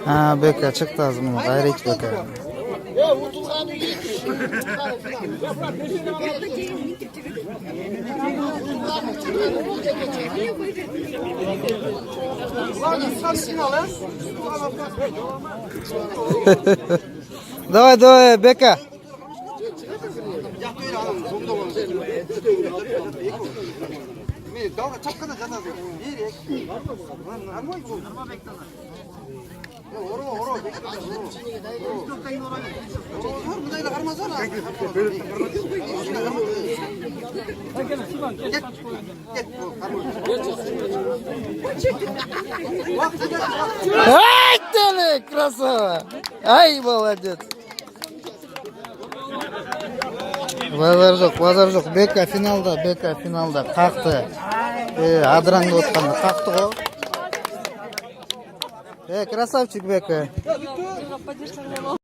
Ha, Beka çıktı ağzımdan. Gayrı hiç Beka. Давай, давай, Бека. Ай, Теле, красава! Ай, молодец! Базар жоқ. Бека финалда қақты. Адыраңды отқанды қақты ғой. Красавчик Бека.